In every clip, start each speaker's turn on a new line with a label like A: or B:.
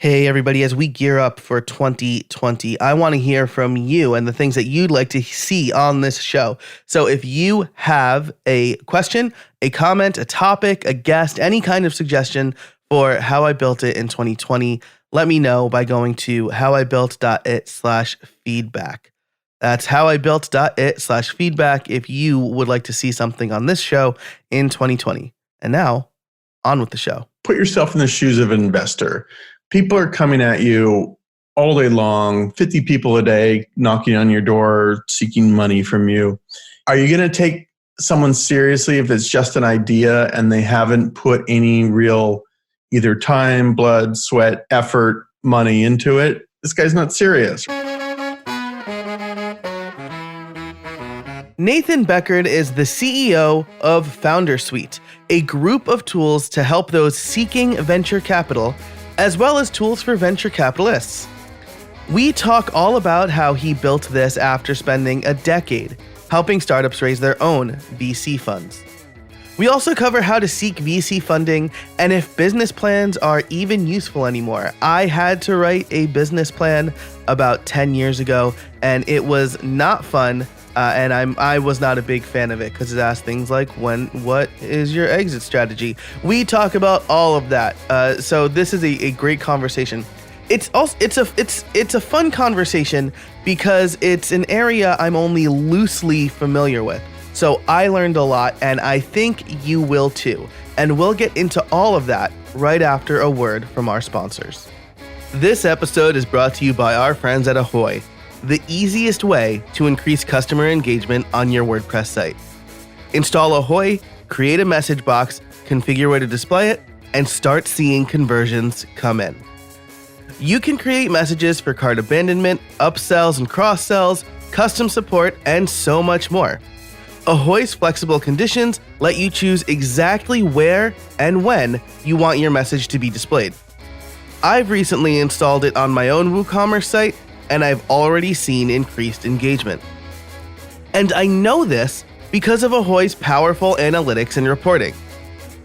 A: Hey, everybody, as we gear up for 2020, I want to hear from you and the things that you'd like to see on this show. So if you have a question, a comment, a topic, a guest, any kind of suggestion for How I Built It in 2020, let me know by going to howibuilt.it/feedback. That's howibuilt.it/feedback if you would like to see something on this show in 2020. And now, on with the show.
B: Put yourself in the shoes of an investor. People are coming at you all day long, 50 people a day knocking on your door, seeking money from you. Are you going to take someone seriously if it's just an idea and they haven't put any real either time, blood, sweat, effort, money into it? This guy's not serious.
A: Nathan Beckord is the CEO of Founder Suite, a group of tools to help those seeking venture capital, as well as tools for venture capitalists. We talk all about how he built this after spending a decade helping startups raise their own VC funds. We also cover how to seek VC funding and if business plans are even useful anymore. I had to write a business plan about 10 years ago, and it was not fun. And I was not a big fan of it because it asked things like, what is your exit strategy? We talk about all of that. So this is a great conversation. It's a fun conversation because it's an area I'm only loosely familiar with. So I learned a lot, and I think you will too. And we'll get into all of that right after a word from our sponsors. This episode is brought to you by our friends at Ahoy, the easiest way to increase customer engagement on your WordPress site. Install Ahoy, create a message box, configure where to display it, and start seeing conversions come in. You can create messages for cart abandonment, upsells and cross-sells, custom support, and so much more. Ahoy's flexible conditions let you choose exactly where and when you want your message to be displayed. I've recently installed it on my own WooCommerce site, and I've already seen increased engagement. And I know this because of Ahoy's powerful analytics and reporting.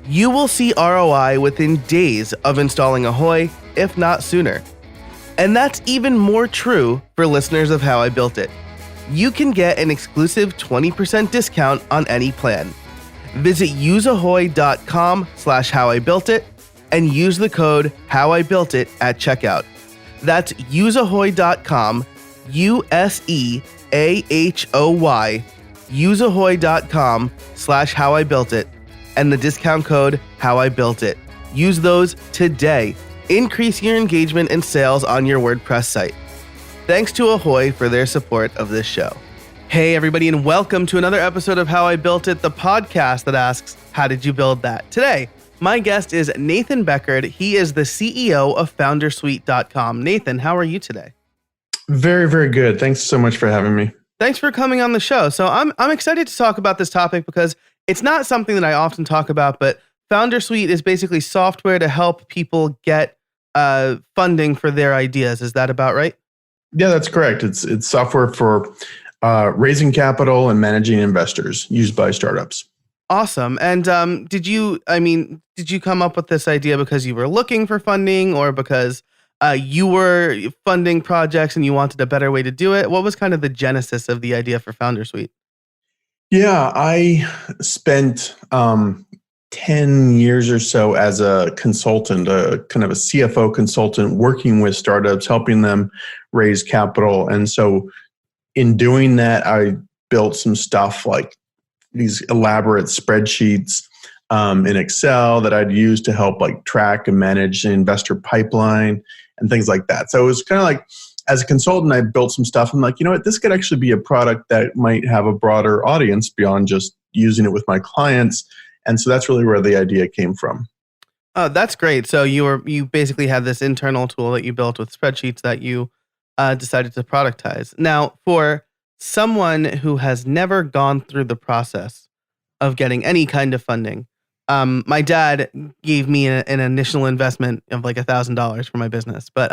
A: You will see ROI within days of installing Ahoy, if not sooner. And that's even more true for listeners of How I Built It. You can get an exclusive 20% discount on any plan. Visit useahoy.com/howibuiltit and use the code HowIBuiltIt at checkout. That's useahoy.com, USEAHOY, useahoy.com/howibuiltit, and the discount code HowIBuiltIt. Use those today. Increase your engagement and sales on your WordPress site. Thanks to Ahoy for their support of this show. Hey everybody, and welcome to another episode of How I Built It, the podcast that asks, how did you build that? Today, my guest is Nathan Beckord. He is the CEO of FounderSuite.com. Nathan, how are you today?
B: Very, very good. Thanks so much for having me.
A: Thanks for coming on the show. So I'm excited to talk about this topic because it's not something that I often talk about, but FounderSuite is basically software to help people get funding for their ideas. Is that about right?
B: Yeah, that's correct. It's software for raising capital and managing investors used by startups.
A: Awesome. And did you come up with this idea because you were looking for funding or because you were funding projects and you wanted a better way to do it? What was kind of the genesis of the idea for FounderSuite?
B: Yeah, I spent 10 years or so as a consultant, a kind of a CFO consultant, working with startups, helping them raise capital. And so in doing that, I built some stuff like these elaborate spreadsheets in Excel that I'd use to help like track and manage the investor pipeline and things like that. So it was kind of like, as a consultant, I built some stuff. I'm like, you know what, this could actually be a product that might have a broader audience beyond just using it with my clients. And so that's really where the idea came from.
A: Oh, that's great. So you basically had this internal tool that you built with spreadsheets that you decided to productize. Now, for someone who has never gone through the process of getting any kind of funding, my dad gave me an initial investment of like $1,000 for my business, but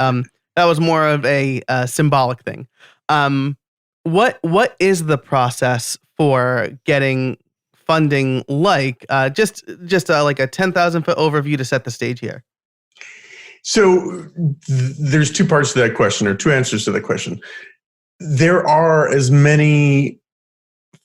A: that was more of a symbolic thing. What is the process for getting funding like? Just like a 10,000 foot overview to set the stage here.
B: So there's two parts to that question, or two answers to that question. There are as many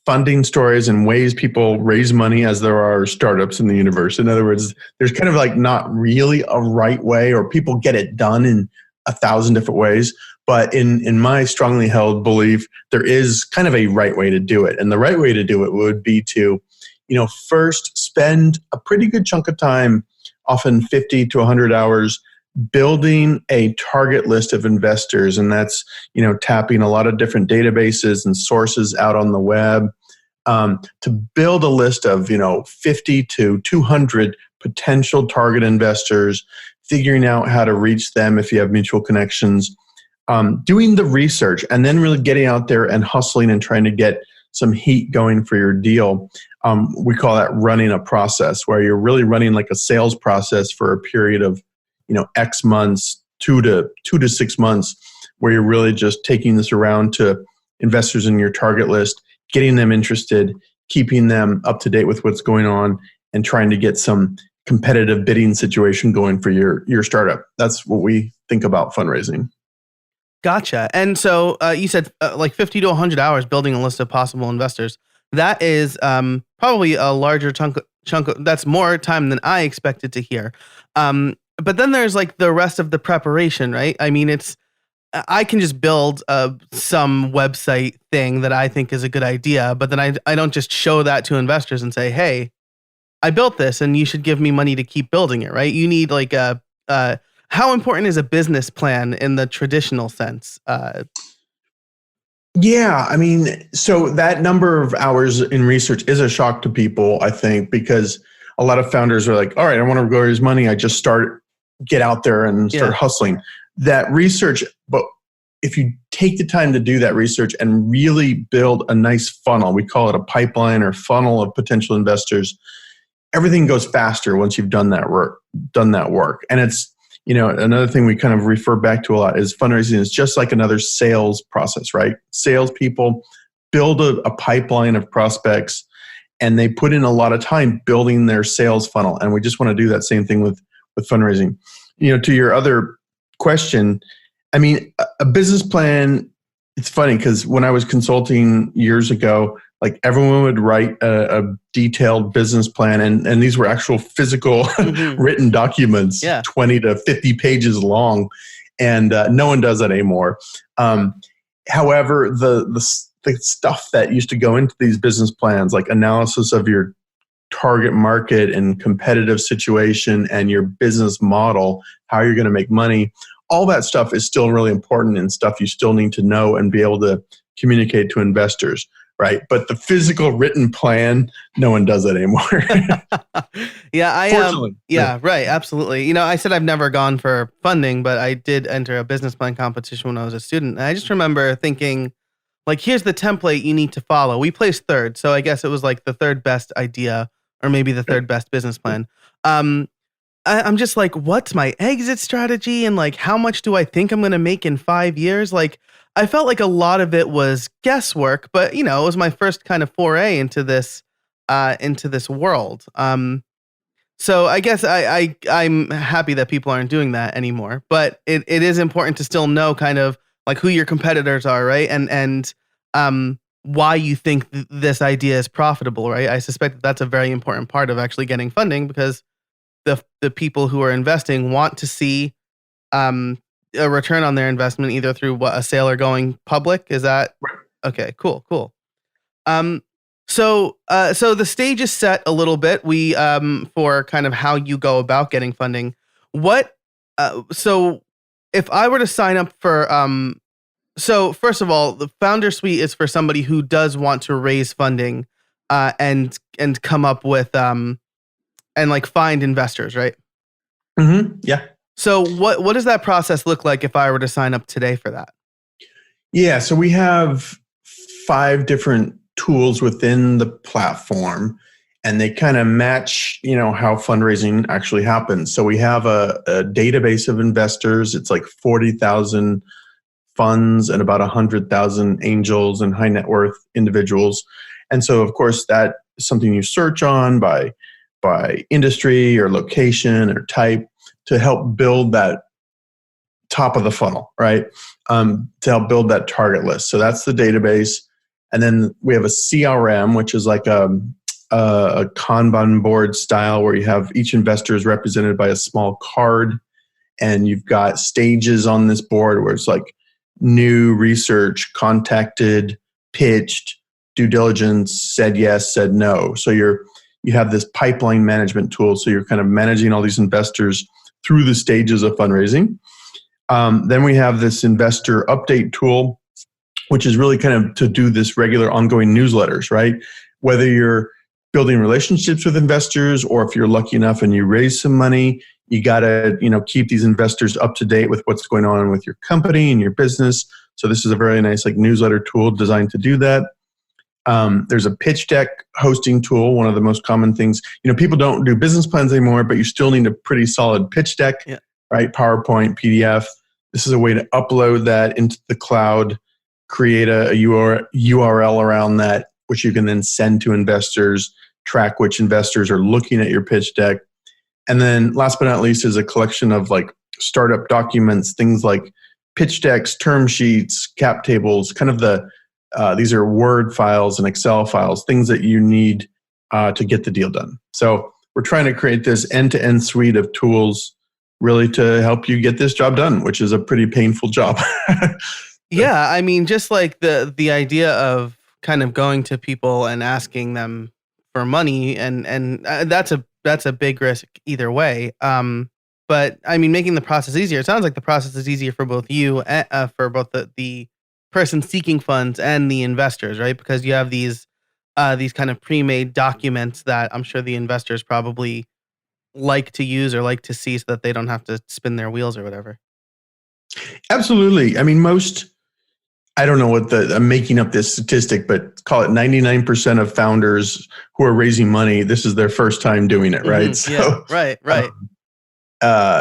B: funding stories and ways people raise money as there are startups in the universe. In other words, there's kind of like not really a right way, or people get it done in 1,000 different ways. But in my strongly held belief, there is kind of a right way to do it. And the right way to do it would be to, first spend a pretty good chunk of time, often 50 to 100 hours, building a target list of investors. And that's, tapping a lot of different databases and sources out on the web, to build a list of, 50 to 200 potential target investors, figuring out how to reach them if you have mutual connections, doing the research, and then really getting out there and hustling and trying to get some heat going for your deal. We call that running a process, where you're really running like a sales process for a period of, X months, 2 to 6 months, where you're really just taking this around to investors in your target list, getting them interested, keeping them up to date with what's going on, and trying to get some competitive bidding situation going for your startup. That's what we think about fundraising.
A: Gotcha. And so you said like 50 to 100 hours building a list of possible investors. That is probably a larger chunk. That's more time than I expected to hear. But then there's like the rest of the preparation, right? I mean, I can just build some website thing that I think is a good idea, but then I don't just show that to investors and say, hey, I built this and you should give me money to keep building it, right? You need like how important is a business plan in the traditional sense?
B: Yeah, I mean, so that number of hours in research is a shock to people, I think, because a lot of founders are like, all right, I want to go raise money. I just get out there and start hustling. That research, but if you take the time to do that research and really build a nice funnel, we call it a pipeline or funnel of potential investors, everything goes faster once you've done that work. And it's, another thing we kind of refer back to a lot is fundraising is just like another sales process, right? Salespeople build a pipeline of prospects, and they put in a lot of time building their sales funnel. And we just want to do that same thing with fundraising. To your other question, I mean, a business plan, it's funny because when I was consulting years ago, like everyone would write a detailed business plan, and these were actual physical written documents, 20 to 50 pages long, and no one does that anymore. However, the stuff that used to go into these business plans, like analysis of your target market and competitive situation and your business model, how you're going to make money, all that stuff is still really important and stuff you still need to know and be able to communicate to investors. Right. But the physical written plan, no one does that anymore. Fortunately.
A: Right. Absolutely. I said I've never gone for funding, but I did enter a business plan competition when I was a student. And I just remember thinking, like, here's the template you need to follow. We placed third. So I guess it was like the third best idea, or maybe the third best business plan. I'm just like, what's my exit strategy? And like, how much do I think I'm going to make in 5 years? Like, I felt like a lot of it was guesswork, but it was my first kind of foray into this world. So I guess I'm happy that people aren't doing that anymore, but it is important to still know kind of like who your competitors are, right? And why you think this idea is profitable, right? I suspect that's a very important part of actually getting funding, because the people who are investing want to see a return on their investment, either through a sale or going public. Is that
B: right?
A: Okay? Cool. So the stage is set a little bit. We for kind of how you go about getting funding. So if I were to sign up for so first of all, the Founder Suite is for somebody who does want to raise funding and come up with and like find investors, right?
B: Yeah.
A: So what does that process look like if I were to sign up today for that?
B: Yeah, so we have 5 different tools within the platform, and they kind of match, how fundraising actually happens. So we have a database of investors. It's like 40,000 funds and about 100,000 angels and high net worth individuals. And so, of course, that is something you search on by industry or location or type to help build that top of the funnel, right? To help build that target list. So that's the database. And then we have a CRM, which is like a Kanban board style where you have each investor is represented by a small card. And you've got stages on this board where it's like new, research, contacted, pitched, due diligence, said yes, said no. So you have this pipeline management tool. So you're kind of managing all these investors through the stages of fundraising. Then we have this investor update tool, which is really kind of to do this regular ongoing newsletters, right? Whether you're building relationships with investors or if you're lucky enough and you raise some money, you got to, keep these investors up to date with what's going on with your company and your business. So this is a very nice newsletter tool designed to do that. There's a pitch deck hosting tool, one of the most common things. People don't do business plans anymore, but you still need a pretty solid pitch deck, right? PowerPoint, PDF. This is a way to upload that into the cloud, create a URL around that, which you can then send to investors, track which investors are looking at your pitch deck. And then last but not least is a collection of startup documents, things like pitch decks, term sheets, cap tables, kind of these are Word files and Excel files, things that you need to get the deal done. So we're trying to create this end-to-end suite of tools really to help you get this job done, which is a pretty painful job.
A: Yeah, I mean, just like the idea of kind of going to people and asking them for money, and that's a big risk either way. But I mean, making the process easier. It sounds like the process is easier for both you, for both the person seeking funds and the investors, right? Because you have these kind of pre-made documents that I'm sure the investors probably like to use or like to see so that they don't have to spin their wheels or whatever.
B: Absolutely. I mean, I don't know what I'm making up this statistic, but call it 99% of founders who are raising money, this is their first time doing it, right?
A: Mm-hmm. Yeah, right.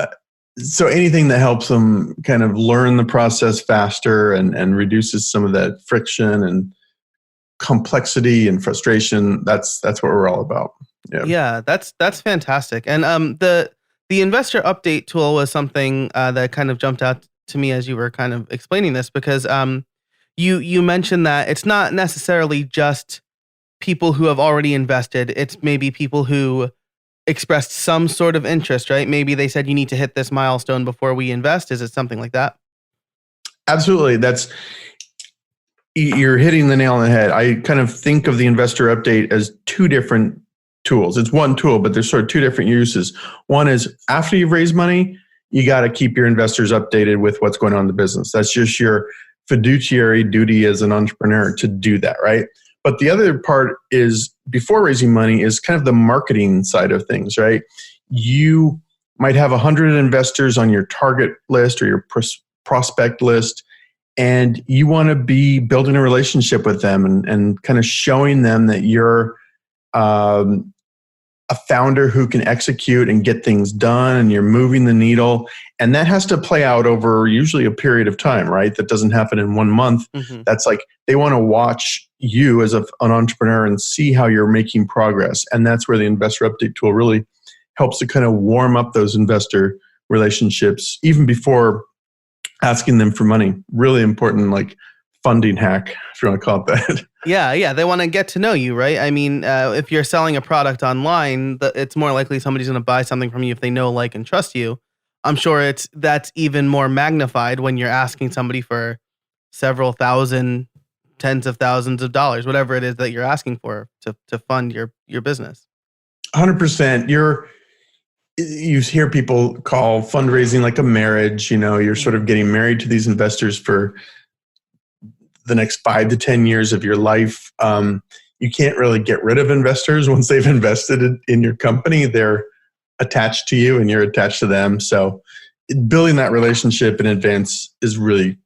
B: So anything that helps them kind of learn the process faster and reduces some of that friction and complexity and frustration, that's what we're all about.
A: Yeah, that's fantastic. And the investor update tool was something that kind of jumped out to me as you were kind of explaining this, because you mentioned that it's not necessarily just people who have already invested. It's maybe people who expressed some sort of interest, right? Maybe they said you need to hit this milestone before we invest. Is it something like that?
B: Absolutely. You're hitting the nail on the head. I kind of think of the investor update as two different tools. It's one tool, but there's sort of two different uses. One is after you've raised money, you got to keep your investors updated with what's going on in the business. That's just your fiduciary duty as an entrepreneur to do that, right? But the other part is before raising money is kind of the marketing side of things, right? You might have 100 investors on your target list or your prospect list, and you want to be building a relationship with them and kind of showing them that you're a founder who can execute and get things done, and you're moving the needle. And that has to play out over usually a period of time, right? That doesn't happen in 1 month. Mm-hmm. That's they want to watch you as an entrepreneur and see how you're making progress. And that's where the investor update tool really helps to kind of warm up those investor relationships, even before asking them for money. Really important, funding hack, if you want to call it that.
A: Yeah. They want to get to know you, right? I mean, if you're selling a product online, it's more likely somebody's going to buy something from you if they know, like, and trust you. I'm sure that's even more magnified when you're asking somebody for several thousand, tens of thousands of dollars, whatever it is that you're asking for to fund your business.
B: 100%. You hear people call fundraising like a marriage. You're sort of getting married to these investors for the next 5 to 10 years of your life. You can't really get rid of investors once they've invested in your company. They're attached to you and you're attached to them. So building that relationship in advance is really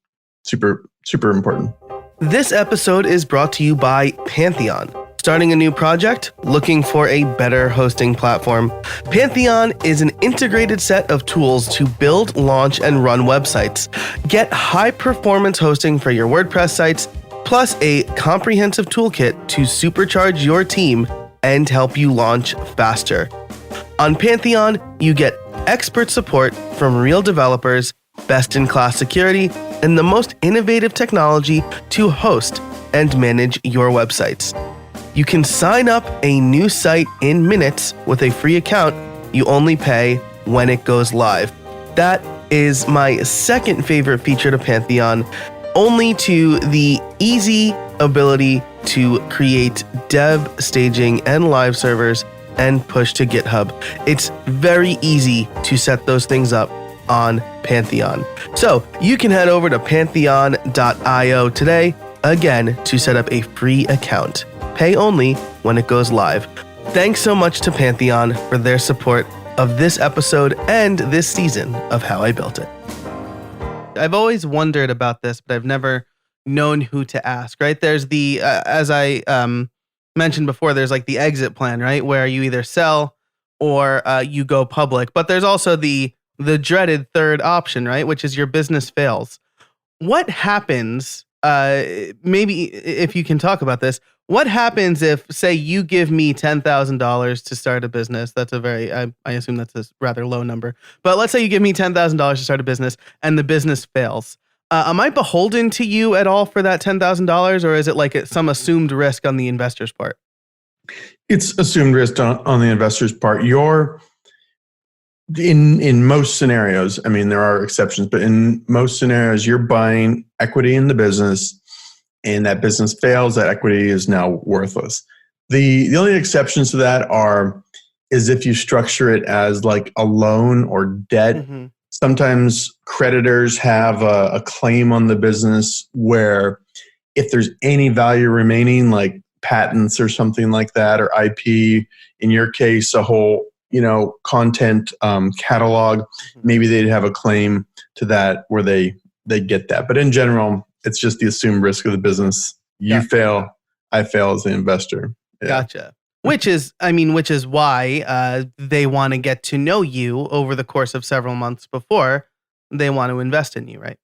B: super, super important.
A: This episode is brought to you by Pantheon. Starting a new project? Looking for a better hosting platform? Pantheon is an integrated set of tools to build, launch, and run websites. Get high-performance hosting for your WordPress sites, plus a comprehensive toolkit to supercharge your team and help you launch faster. On Pantheon, you get expert support from real developers, best-in-class security, and the most innovative technology to host and manage your websites. You can sign up a new site in minutes with a free account. You only pay when it goes live. That is my second favorite feature to Pantheon, only to the easy ability to create dev, staging, and live servers and push to GitHub. It's very easy to set those things up on Pantheon. So you can head over to pantheon.io today, again, to set up a free account. Pay only when it goes live. Thanks so much to Pantheon for their support of this episode and this season of How I Built It. I've always wondered about this, but I've never known who to ask, right? There's the, as I mentioned before, there's like the exit plan, right? Where you either sell or you go public. But there's also the dreaded third option, right? Which is your business fails. What happens, maybe if you can talk about this, what happens if, say, you give me $10,000 to start a business? That's a very, I assume that's a rather low number. But let's say you give me $10,000 to start a business and the business fails. Am I beholden to you at all for that $10,000, or is it like some assumed risk on the investor's part?
B: It's assumed risk on the investor's part. In most scenarios, I mean, there are exceptions, but in most scenarios, you're buying equity in the business, and that business fails, that equity is now worthless. The only exceptions to that is if you structure it as like a loan or debt. Mm-hmm. Sometimes creditors have a claim on the business where if there's any value remaining, like patents or something like that, or IP, in your case, a whole content catalog, maybe they'd have a claim to that where they get that. But in general, it's just the assumed risk of the business. You fail, I fail as an investor. Yeah.
A: Gotcha. Which is why they want to get to know you over the course of several months before they want to invest in you, right?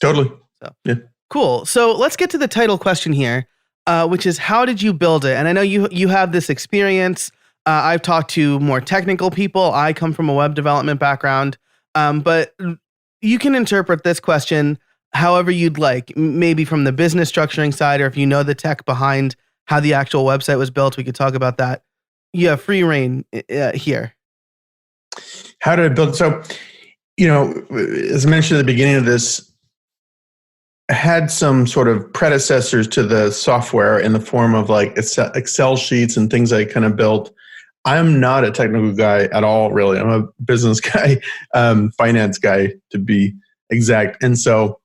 B: Totally.
A: So
B: yeah.
A: Cool. So let's get to the title question here, which is, how did you build it? And I know you have this experience. I've talked to more technical people. I come from a web development background, but you can interpret this question however you'd like, maybe from the business structuring side, or if you know the tech behind how the actual website was built, we could talk about that. You have free reign here.
B: How did I build? So, as I mentioned at the beginning of this, I had some sort of predecessors to the software in the form of like Excel sheets and things I kind of built. I'm not a technical guy at all, really. I'm a business guy, finance guy to be exact. And so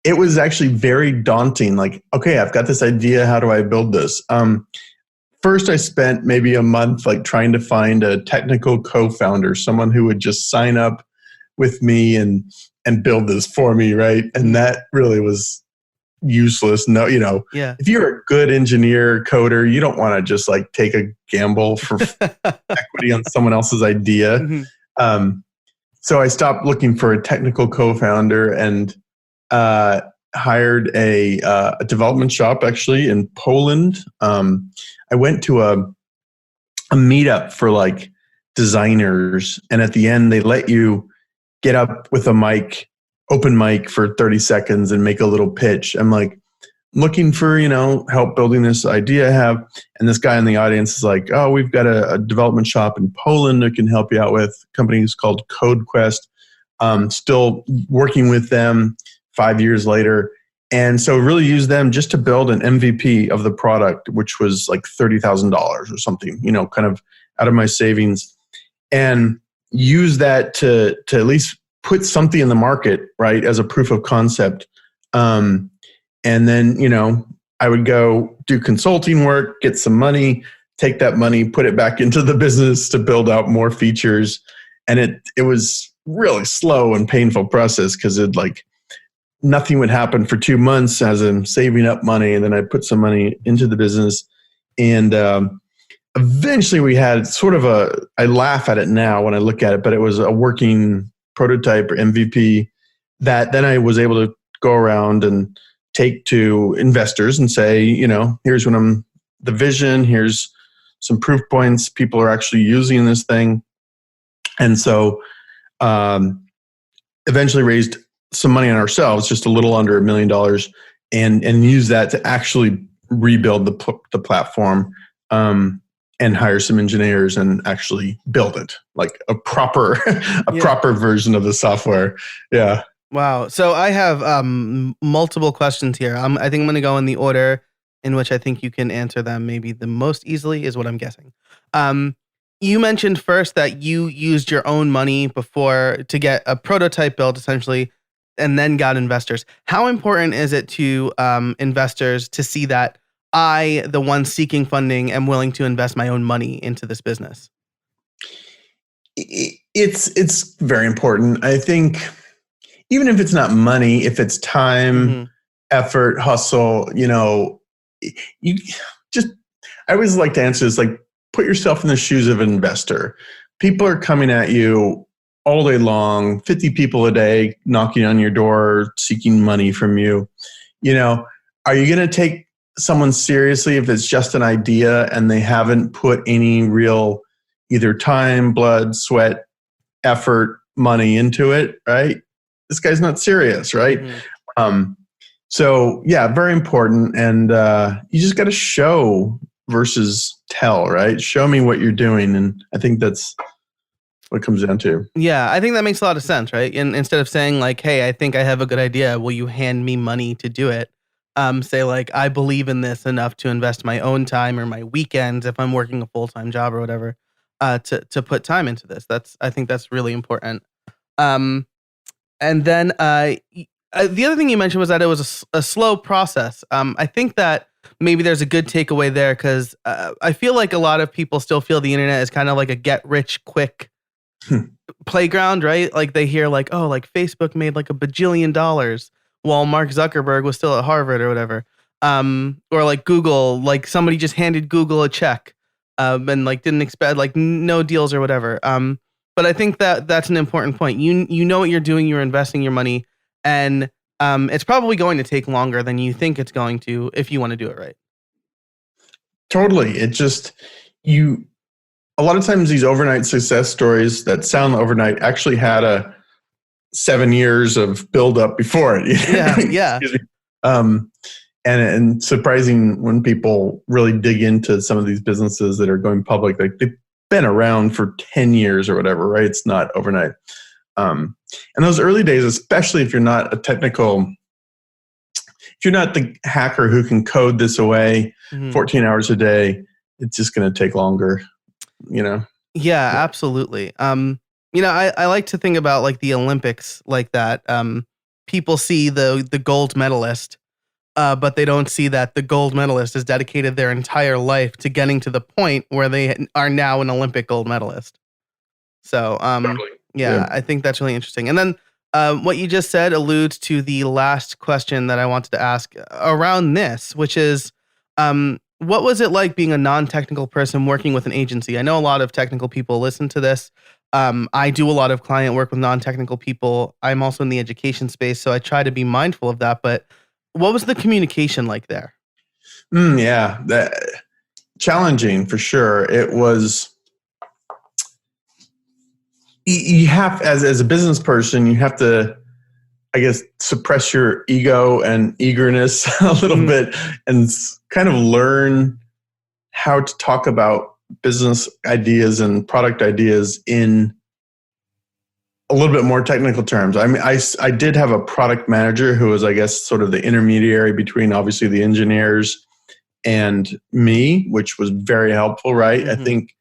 B: it was actually very daunting. Like, okay, I've got this idea. How do I build this? First, I spent maybe a month like trying to find a technical co-founder, someone who would just sign up with me and build this for me, right? And that really was useless. No, if you're a good engineer, coder, you don't want to just like take a gamble for equity on someone else's idea. Mm-hmm. So I stopped looking for a technical co-founder and hired a development shop actually in Poland. I went to a meetup for like designers, and at the end they let you get up with a mic, open mic for 30 seconds and make a little pitch. I'm like looking for, help building this idea I have. And this guy in the audience is like, oh, we've got a development shop in Poland that can help you out with. Company is called CodeQuest. Still working with them 5 years later. And so really use them just to build an MVP of the product, which was like $30,000 or something, kind of out of my savings, and use that to at least put something in the market, right, as a proof of concept. And then, I would go do consulting work, get some money, take that money, put it back into the business to build out more features. And it was really slow and painful process because nothing would happen for 2 months as I'm saving up money. And then I put some money into the business. And eventually we had sort of I laugh at it now when I look at it, but it was a working prototype or MVP that then I was able to go around and take to investors and say, here's the vision, here's some proof points. People are actually using this thing. And so eventually raised some money on ourselves, just a little under $1 million, and use that to actually rebuild the platform, and hire some engineers and actually build it like a proper proper version of the software. Yeah.
A: Wow. So I have multiple questions here. I think I'm going to go in the order in which I think you can answer them maybe the most easily is what I'm guessing. You mentioned first that you used your own money before to get a prototype built essentially and then got investors. How important is it to investors to see that I, the one seeking funding, am willing to invest my own money into this business?
B: It's very important. I think even if it's not money, if it's time, effort, hustle, you just, I always like to answer this, like, put yourself in the shoes of an investor. People are coming at you all day long, 50 people a day knocking on your door, seeking money from you. Are you going to take someone seriously if it's just an idea and they haven't put any real either time, blood, sweat, effort, money into it, right? This guy's not serious, right? So yeah, very important. And you just got to show versus tell, right? Show me what you're doing. And I think that's what it comes down to.
A: Yeah, I think that makes a lot of sense, right? And instead of saying like, hey, I think I have a good idea, will you hand me money to do it? Say like, I believe in this enough to invest my own time or my weekends if I'm working a full-time job or whatever, to put time into this. I think that's really important. And then the other thing you mentioned was that it was a slow process. I think that maybe there's a good takeaway there because I feel like a lot of people still feel the internet is kind of like a get-rich-quick playground, right? Like they hear like, oh, like Facebook made like $1 bajillion while Mark Zuckerberg was still at Harvard or whatever. Or like Google, like somebody just handed Google a check and like didn't expect like no deals or whatever. But I think that that's an important point. You know what you're doing, you're investing your money, and it's probably going to take longer than you think it's going to if you want to do it right.
B: Totally. It just, a lot of times these overnight success stories that sound overnight actually had 7 years of build up before it.
A: Yeah.
B: Excuse me. And surprising when people really dig into some of these businesses that are going public, like they've been around for 10 years or whatever, right? It's not overnight. And those early days, especially if you're not if you're not the hacker who can code this away 14 hours a day, it's just going to take longer,
A: Yeah, absolutely. I like to think about like the Olympics like that. People see the gold medalist, but they don't see that the gold medalist has dedicated their entire life to getting to the point where they are now an Olympic gold medalist. So,
B: Totally.
A: yeah, I think that's really interesting. And then what you just said alludes to the last question that I wanted to ask around this, which is, what was it like being a non-technical person working with an agency? I know a lot of technical people listen to this. I do a lot of client work with non-technical people. I'm also in the education space, so I try to be mindful of that. But what was the communication like there?
B: Yeah, challenging for sure. It was. You have, as a business person, you have to, I guess, suppress your ego and eagerness a little bit and kind of learn how to talk about business ideas and product ideas in a little bit more technical terms. I mean, I did have a product manager who was, I guess, sort of the intermediary between obviously the engineers and me, which was very helpful, right? I think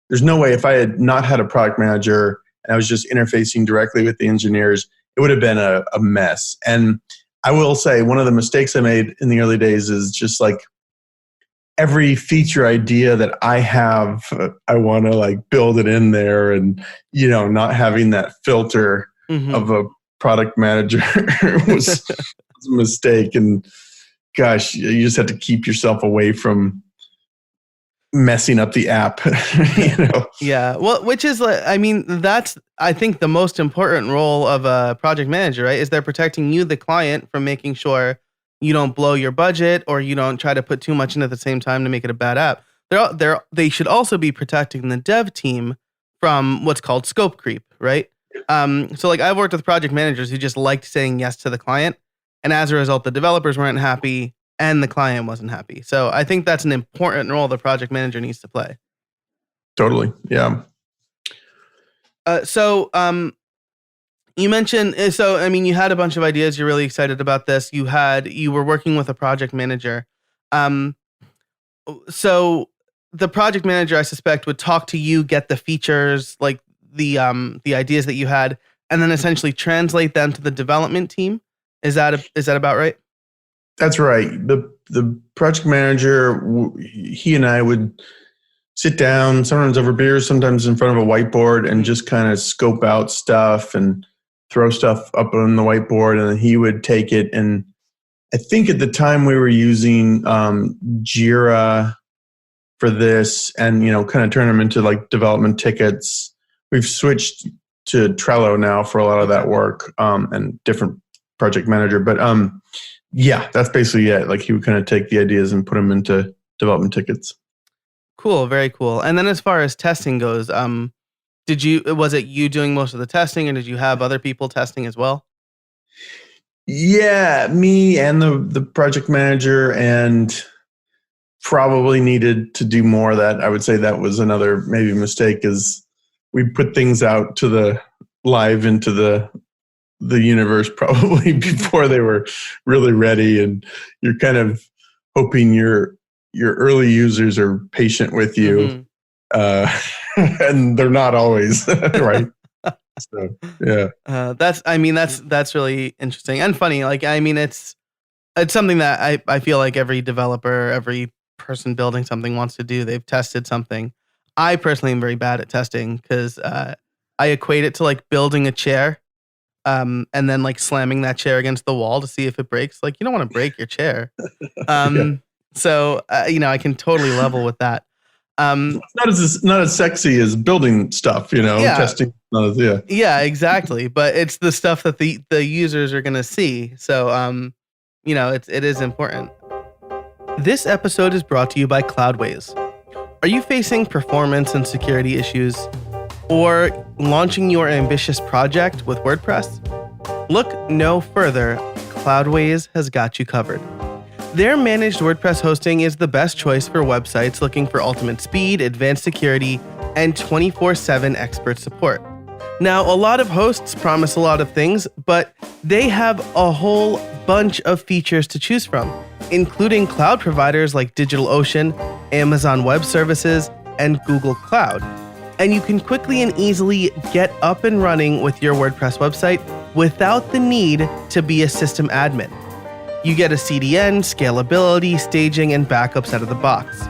B: there's no way if I had not had a product manager and I was just interfacing directly with the engineers, it would have been a mess. And I will say one of the mistakes I made in the early days is just like every feature idea that I have, I want to like build it in there, and not having that filter of a product manager was a mistake. And gosh, you just have to keep yourself away from messing up the app.
A: Yeah, well, which is like, I mean, that's I think the most important role of a project manager, right? Is they're protecting you, the client, from making sure you don't blow your budget or you don't try to put too much in at the same time to make it a bad app. They should also be protecting the dev team from what's called scope creep, right? So like I've worked with project managers who just liked saying yes to the client, and as a result, the developers weren't happy and the client wasn't happy. So I think that's an important role the project manager needs to play.
B: Totally. Yeah.
A: So you mentioned so I mean you had a bunch of ideas. You're really excited about this. You were working with a project manager. Um, so the project manager, I suspect, would talk to you, get the features, like the ideas that you had, and then essentially translate them to the development team. Is that about right?
B: That's right. The project manager, he and I would sit down, sometimes over beers, sometimes in front of a whiteboard, and just kind of scope out stuff and throw stuff up on the whiteboard. And then he would take it. And I think at the time we were using Jira for this, and kind of turn them into like development tickets. We've switched to Trello now for a lot of that work, and different project manager. But yeah, that's basically it. Like he would kind of take the ideas and put them into development tickets.
A: Cool, very cool. And then as far as testing goes, was it you doing most of the testing, or did you have other people testing as well?
B: Yeah, me and the project manager, and probably needed to do more of that. I would say that was another maybe mistake, is we put things out to the live into the universe probably before they were really ready, and you're kind of hoping your early users are patient with you, and they're not always right. So yeah,
A: that's really interesting and funny. Like I mean, it's something that I feel like every developer, every person building something wants to do. They've tested something. I personally am very bad at testing because I equate it to like building a chair, and then like slamming that chair against the wall to see if it breaks. Like you don't want to break your chair.
B: yeah.
A: So I can totally level with that.
B: It's not as sexy as building stuff,
A: Yeah.
B: testing. Not as, yeah.
A: Yeah, exactly. But it's the stuff that the users are going to see. So, it is important. This episode is brought to you by Cloudways. Are you facing performance and security issues, or launching your ambitious project with WordPress? Look no further. Cloudways has got you covered. Their managed WordPress hosting is the best choice for websites looking for ultimate speed, advanced security, and 24/7 expert support. Now, a lot of hosts promise a lot of things, but they have a whole bunch of features to choose from, including cloud providers like DigitalOcean, Amazon Web Services, and Google Cloud. And you can quickly and easily get up and running with your WordPress website without the need to be a system admin. You get a CDN, scalability, staging, and backups out of the box.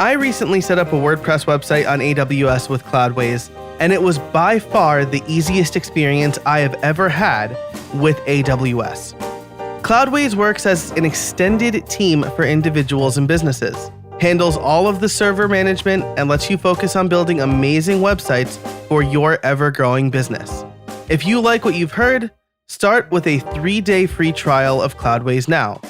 A: I recently set up a WordPress website on AWS with Cloudways, and it was by far the easiest experience I have ever had with AWS. Cloudways works as an extended team for individuals and businesses, handles all of the server management, and lets you focus on building amazing websites for your ever-growing business. If you like what you've heard, start with a 3-day free trial of Cloudways now.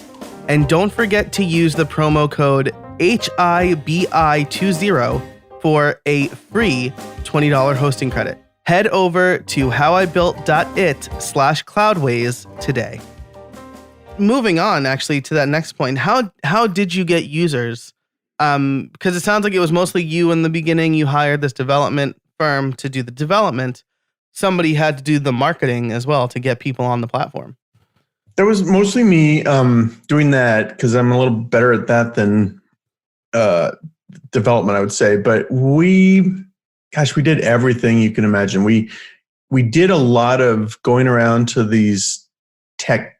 A: And don't forget to use the promo code HIBI20 for a free $20 hosting credit. Head over to howibuilt.it/Cloudways today. Moving on actually to that next point, how did you get users? Because it sounds like it was mostly you in the beginning. You hired this development firm to do the development. Somebody had to do the marketing as well to get people on the platform.
B: That was mostly me doing that, because I'm a little better at that than development, I would say. But we did everything you can imagine. We did a lot of going around to these tech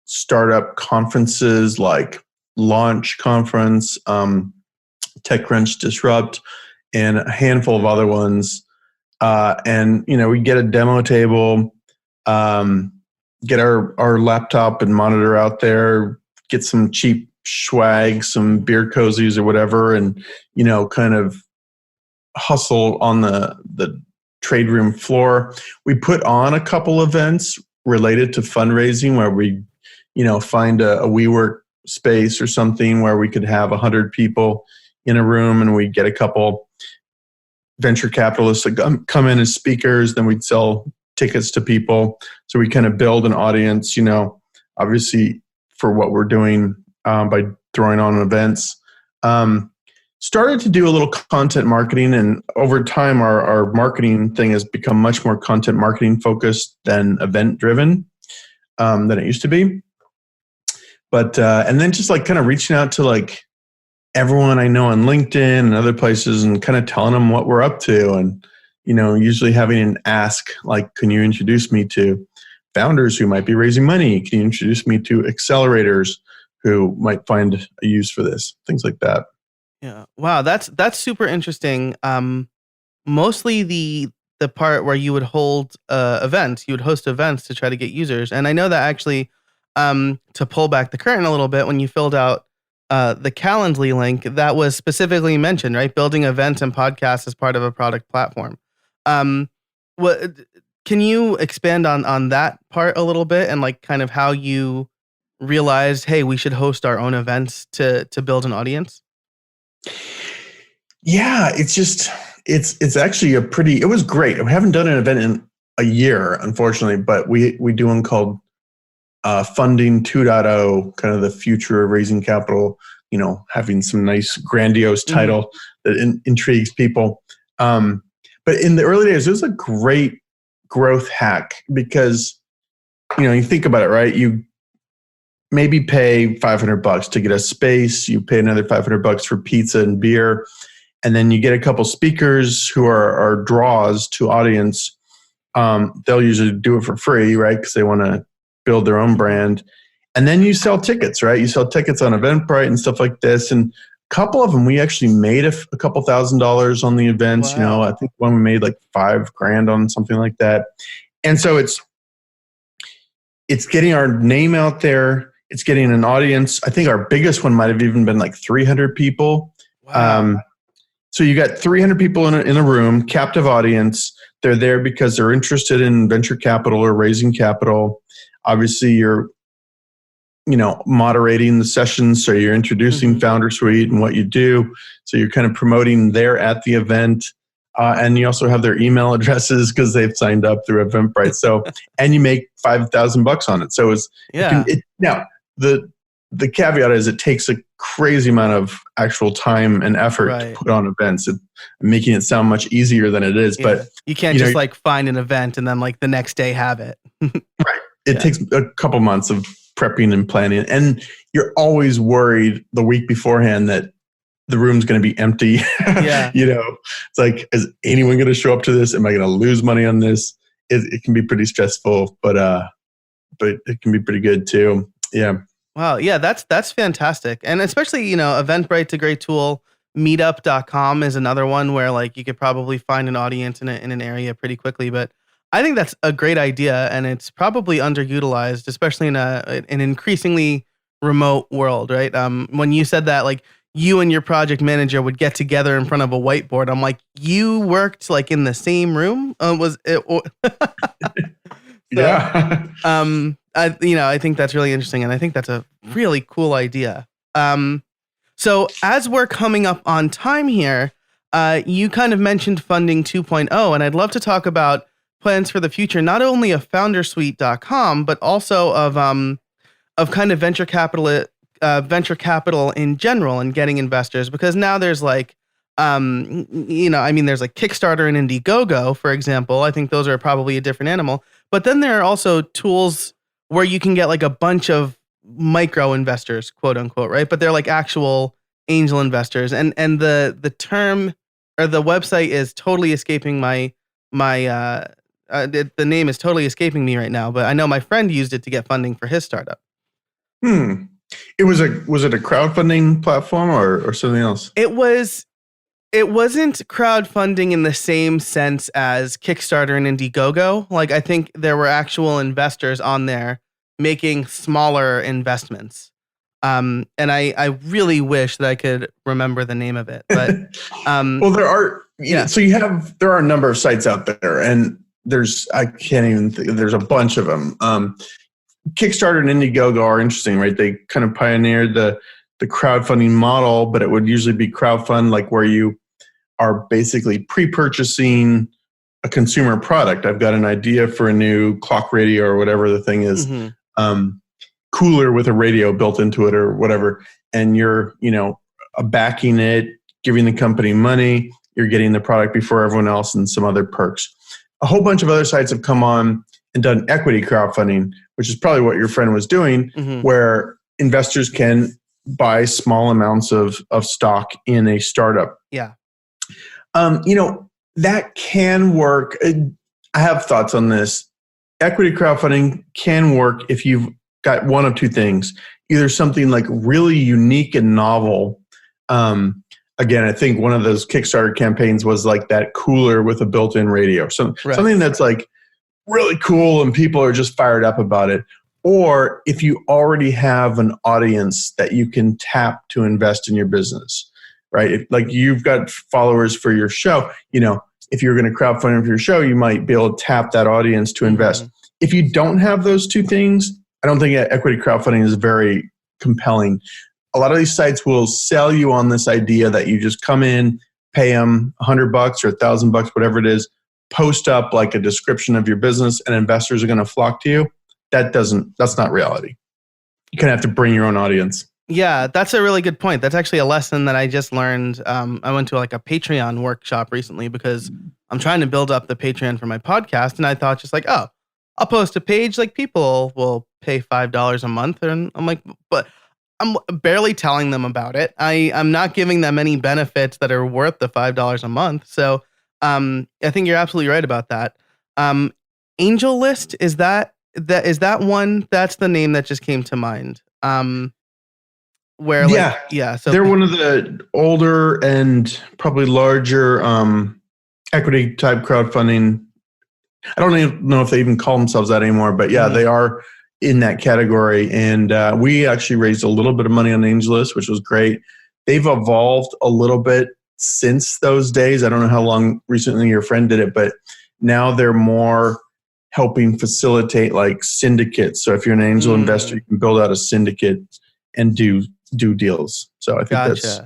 B: startup conferences like Launch Conference, TechCrunch Disrupt, and a handful of other ones. And we get a demo table, get our laptop and monitor out there, get some cheap swag, some beer cozies or whatever, and kind of hustle on the trade room floor. We put on a couple events related to fundraising where we find a WeWork space or something where we could have 100 people in a room, and we'd get a couple venture capitalists that come in as speakers. Then we'd sell tickets to people. So we kind of build an audience, obviously for what we're doing by throwing on events. Started to do a little content marketing, and over time our marketing thing has become much more content marketing focused than event driven than it used to be. But and then just like kind of reaching out to like everyone I know on LinkedIn and other places and kind of telling them what we're up to, and usually having an ask like, can you introduce me to founders who might be raising money? Can you introduce me to accelerators who might find a use for this? Things like that.
A: Yeah. Wow, that's super interesting. Mostly the part where you would hold events, you would host events to try to get users. And I know that actually, to pull back the curtain a little bit, when you filled out the Calendly link, that was specifically mentioned, right? Building events and podcasts as part of a product platform. What can you expand on that part a little bit, and like kind of how you realized, hey, we should host our own events to build an audience?
B: Yeah, it's actually it was great. We haven't done an event in a year, unfortunately, but we do one called Funding 2.0, kind of the future of raising capital, having some nice grandiose title that intrigues people. But in the early days, it was a great growth hack because, you think about it, right? You maybe pay $500 to get a space. You pay another $500 for pizza and beer. And then you get a couple speakers who are draws to audience. They'll usually do it for free, right? Because they want to build their own brand. And then you sell tickets, right? You sell tickets on Eventbrite and stuff like this. And a couple of them, we actually made a couple $1,000s on the events.
A: Wow.
B: I think one we made like $5,000 on, something like that. And so it's getting our name out there. It's getting an audience. I think our biggest one might have even been like 300 people.
A: Wow.
B: So you got 300 people in a room, captive audience. They're there because they're interested in venture capital or raising capital. Obviously, you're, moderating the sessions. So you're introducing Founder Suite and what you do. So you're kind of promoting there at the event. And you also have their email addresses because they've signed up through Eventbrite. So, and you make $5,000 on it. So now the caveat is it takes a crazy amount of actual time and effort to put on events, making it sound much easier than it is. Yeah. But
A: you can't just like find an event and then like the next day have it.
B: Right. It takes a couple months of prepping and planning. And you're always worried the week beforehand that the room's going to be empty.
A: Yeah.
B: It's like, is anyone going to show up to this? Am I going to lose money on this? It can be pretty stressful, but it can be pretty good too. Yeah.
A: Wow. Yeah, that's fantastic. And especially, Eventbrite's a great tool. Meetup.com is another one where like you could probably find an audience in an area pretty quickly. But I think that's a great idea, and it's probably underutilized, especially in an increasingly remote world, right? When you said that, like you and your project manager would get together in front of a whiteboard, I'm like, you worked like in the same room? Was it?
B: Yeah.
A: I think that's really interesting, and I think that's a really cool idea. So as we're coming up on time here, you kind of mentioned Funding 2.0, and I'd love to talk about plans for the future, not only of foundersuite.com, but also of kind of venture capital in general and getting investors, because now there's like, there's like Kickstarter and Indiegogo, for example. I think those are probably a different animal, but then there are also tools where you can get like a bunch of micro investors, quote unquote, right? But they're like actual angel investors. And the term or the website is totally escaping the name is totally escaping me right now, but I know my friend used it to get funding for his startup.
B: Was it a crowdfunding platform or something else?
A: It wasn't crowdfunding in the same sense as Kickstarter and Indiegogo. Like, I think there were actual investors on there making smaller investments. And I really wish that I could remember the name of it. But
B: well, there are there are a number of sites out there, and there's a bunch of them. Kickstarter and Indiegogo are interesting, right? They kind of pioneered the crowdfunding model, but it would usually be crowdfund like where you are basically pre-purchasing a consumer product. I've got an idea for a new clock radio or whatever the thing is, cooler with a radio built into it or whatever. And you're, backing it, giving the company money. You're getting the product before everyone else and some other perks. A whole bunch of other sites have come on and done equity crowdfunding, which is probably what your friend was doing, where investors can buy small amounts of stock in a startup.
A: Yeah.
B: That can work. I have thoughts on this. Equity crowdfunding can work if you've got one of two things. Either something like really unique and novel. Again, I think one of those Kickstarter campaigns was like that cooler with a built-in radio. Something that's like really cool and people are just fired up about it. Or if you already have an audience that you can tap to invest in your business, right? If, like you've got followers for your show, if you're going to crowdfund for your show, you might be able to tap that audience to invest. If you don't have those two things, I don't think equity crowdfunding is very compelling. A lot of these sites will sell you on this idea that you just come in, pay them $100 or $1,000, whatever it is, post up like a description of your business and investors are going to flock to you. That's not reality. You kind of have to bring your own audience.
A: Yeah, that's a really good point. That's actually a lesson that I just learned. I went to like a Patreon workshop recently because I'm trying to build up the Patreon for my podcast. And I thought just like, I'll post a page, like people will pay $5 a month. And I'm like, but I'm barely telling them about it. I'm not giving them any benefits that are worth the $5 a month. So I think you're absolutely right about that. Angel List, is that one? That's the name that just came to mind. So
B: they're one of the older and probably larger equity type crowdfunding. I don't even know if they even call themselves that anymore, but they are in that category. And we actually raised a little bit of money on AngelList, which was great. They've evolved a little bit since those days. I don't know how long recently your friend did it, but now they're more helping facilitate like syndicates. So if you're an angel investor, you can build out a syndicate and do deals. So I think that's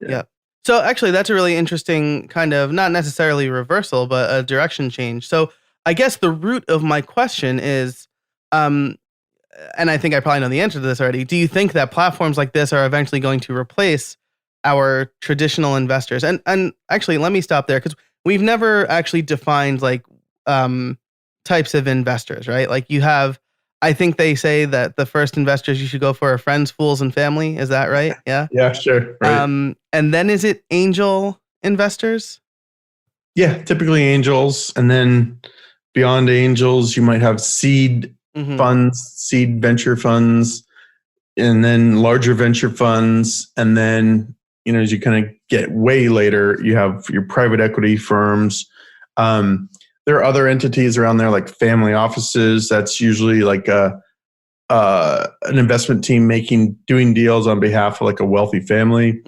A: yeah. So actually that's a really interesting kind of, not necessarily reversal, but a direction change. So I guess the root of my question is, and I think I probably know the answer to this already. Do you think that platforms like this are eventually going to replace our traditional investors? And actually, let me stop there because we've never actually defined like types of investors, right? Like you have, I think they say that the first investors you should go for are friends, fools, and family. Is that right? Yeah.
B: Yeah, sure. Right.
A: And then is it angel investors?
B: Yeah, typically angels, and then beyond angels, you might have seed funds, seed venture funds, and then larger venture funds. And then, as you kind of get way later, you have your private equity firms. There are other entities around there like family offices. That's usually like an investment team doing deals on behalf of like a wealthy family.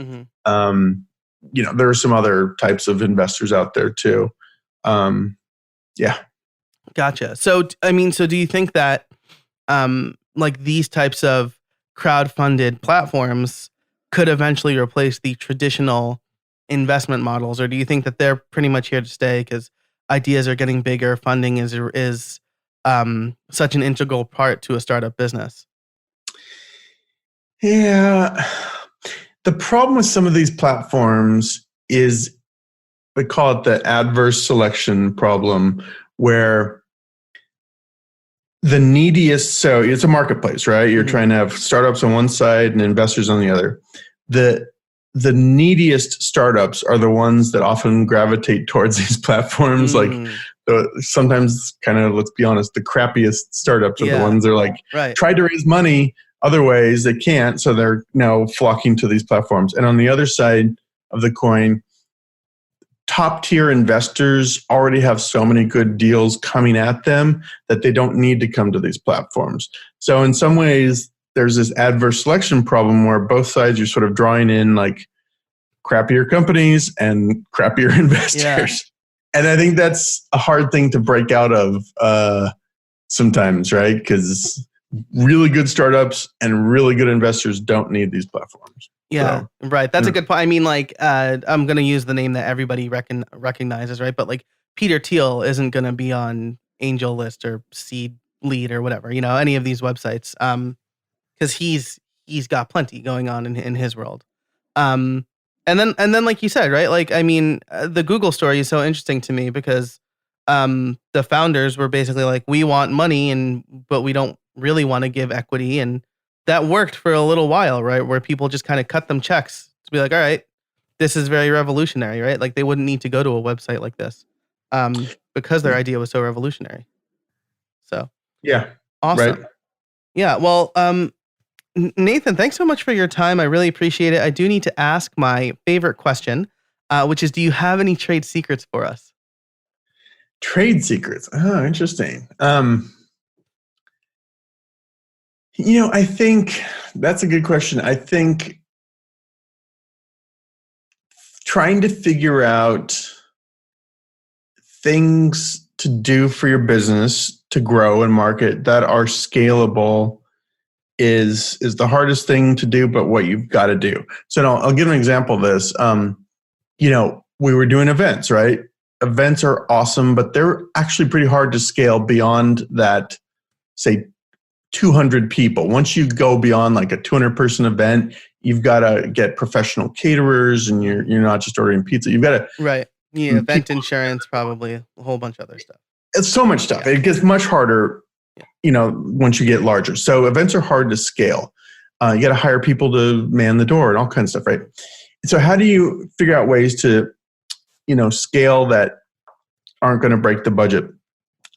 B: There are some other types of investors out there too.
A: Gotcha. So do you think that like these types of crowdfunded platforms could eventually replace the traditional investment models, or do you think that they're pretty much here to stay because ideas are getting bigger, funding is such an integral part to a startup business?
B: Yeah. The problem with some of these platforms is we call it the adverse selection problem, where the neediest, so it's a marketplace, right? You're trying to have startups on one side and investors on the other. The neediest startups are the ones that often gravitate towards these platforms. Like sometimes kind of, let's be honest, the crappiest startups are the ones that are like, tried to raise money other ways, they can't. So they're now flocking to these platforms. And on the other side of the coin, top tier investors already have so many good deals coming at them that they don't need to come to these platforms. So in some ways, there's this adverse selection problem where both sides are sort of drawing in like crappier companies and crappier investors. Yeah. And I think that's a hard thing to break out of sometimes, right? Because really good startups and really good investors don't need these platforms.
A: Yeah, so, right. That's a good point. I mean, like, I'm going to use the name that everybody recognizes, right? But like Peter Thiel isn't going to be on Angel List or Seed Lead or whatever, any of these websites. Because he's got plenty going on in his world. And then like you said, right? Like, I mean, the Google story is so interesting to me because the founders were basically like, we want money but we don't really want to give equity. And that worked for a little while, right? Where people just kind of cut them checks to be like, all right, this is very revolutionary, right? Like they wouldn't need to go to a website like this because their idea was so revolutionary. So
B: yeah,
A: awesome.
B: Right.
A: Yeah. Well, Nathan, thanks so much for your time. I really appreciate it. I do need to ask my favorite question, which is, do you have any trade secrets for us?
B: Trade secrets. Oh, interesting. I think that's a good question. I think trying to figure out things to do for your business to grow and market that are scalable is the hardest thing to do, but what you've got to do. So I'll give an example of this. We were doing events, right? Events are awesome, but they're actually pretty hard to scale beyond that, say, 200 people. Once you go beyond like a 200-person event, you've got to get professional caterers, and you're not just ordering pizza. You've got to
A: right. Yeah, event insurance, probably a whole bunch of other stuff.
B: It's so much stuff. Yeah. It gets much harder, once you get larger. So events are hard to scale. You got to hire people to man the door and all kinds of stuff, right? So how do you figure out ways to, scale that aren't going to break the budget?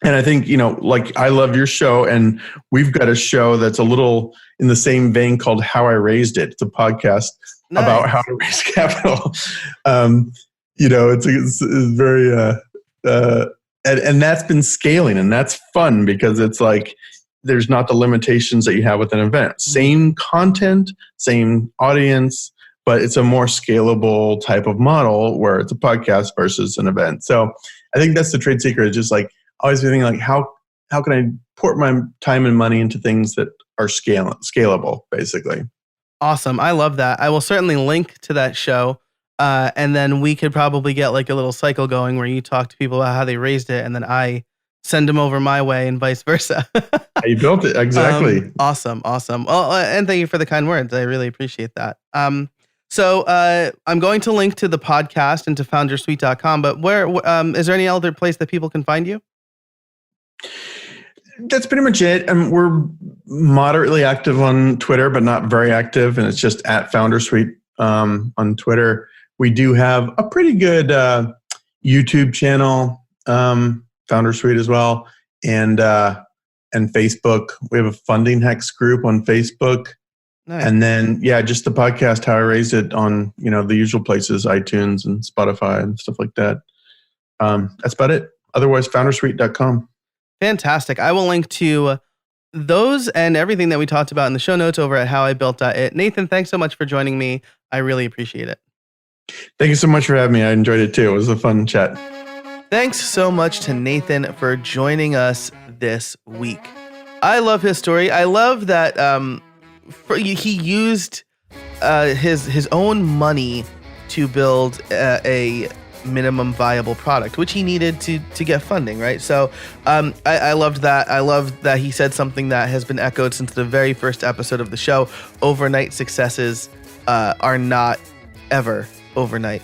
B: And I think, like I love your show, and we've got a show that's a little in the same vein called How I Raised It. It's a podcast about how to raise capital. It's very, and that's been scaling, and that's fun because it's like, there's not the limitations that you have with an event. Same content, same audience, but it's a more scalable type of model where it's a podcast versus an event. So I think that's the trade secret, is just like always thinking like, how can I put my time and money into things that are scalable, basically.
A: Awesome. I love that. I will certainly link to that show. And then we could probably get like a little cycle going where you talk to people about how they raised it, and then I send them over my way and vice versa.
B: You built it. Exactly.
A: Awesome. Well, and thank you for the kind words. I really appreciate that. So I'm going to link to the podcast and to foundersuite.com, but where is there any other place that people can find you?
B: That's pretty much it. We're moderately active on Twitter, but not very active. And it's just at FounderSuite on Twitter. We do have a pretty good YouTube channel, FounderSuite as well, and Facebook. We have a Funding Hacks group on Facebook. Nice. And then, just the podcast, How I Raised It, on the usual places, iTunes and Spotify and stuff like that. That's about it. Otherwise, foundersuite.com.
A: Fantastic. I will link to those and everything that we talked about in the show notes over at howibuilt.it. Nathan, thanks so much for joining me. I really appreciate it.
B: Thank you so much for having me. I enjoyed it too. It was a fun chat.
A: Thanks so much to Nathan for joining us this week. I love his story. I love that he used his own money to build a minimum viable product, which he needed to get funding, right? So I loved that. I loved that he said something that has been echoed since the very first episode of the show. Overnight successes are not ever overnight.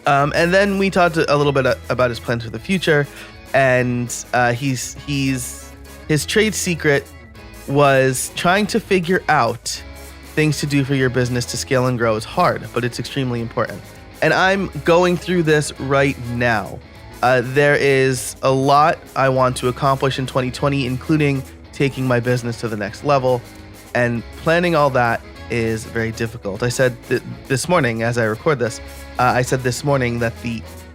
A: And then we talked a little bit about his plans for the future, and his trade secret was trying to figure out things to do for your business to scale and grow is hard, but it's extremely important. And I'm going through this right now. There is a lot I want to accomplish in 2020, including taking my business to the next level, and planning all that is very difficult. I said this morning, as I record this, that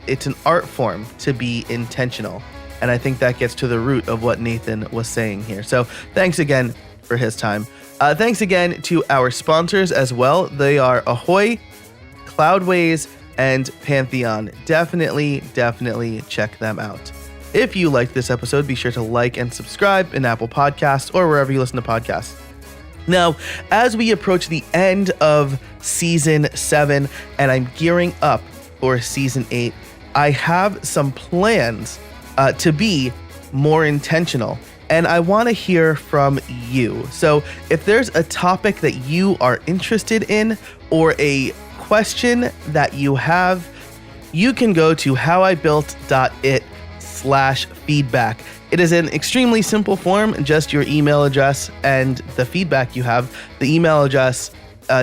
A: it's an art form to be intentional. And I think that gets to the root of what Nathan was saying here. So thanks again for his time. Thanks again to our sponsors as well. They are Ahoy, Cloudways, and Pantheon. Definitely check them out. If you liked this episode, be sure to like and subscribe in Apple Podcasts or wherever you listen to podcasts. Now, as we approach the end of Season 7, and I'm gearing up for Season 8, I have some plans to be more intentional. And I want to hear from you. So if there's a topic that you are interested in or a question that you have, you can go to howibuilt.it/feedback. It is an extremely simple form, just your email address and the feedback you have. The email address,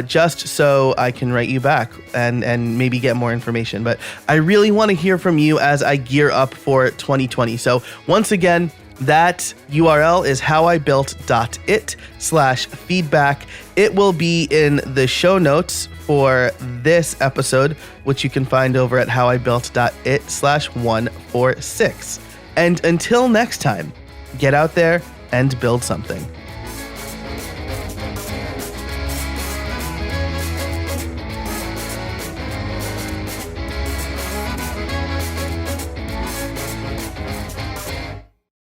A: just so I can write you back and maybe get more information. But I really want to hear from you as I gear up for 2020. So once again, that URL is howibuilt.it/feedback. It will be in the show notes for this episode, which you can find over at howibuilt.it/146. And until next time, get out there and build something.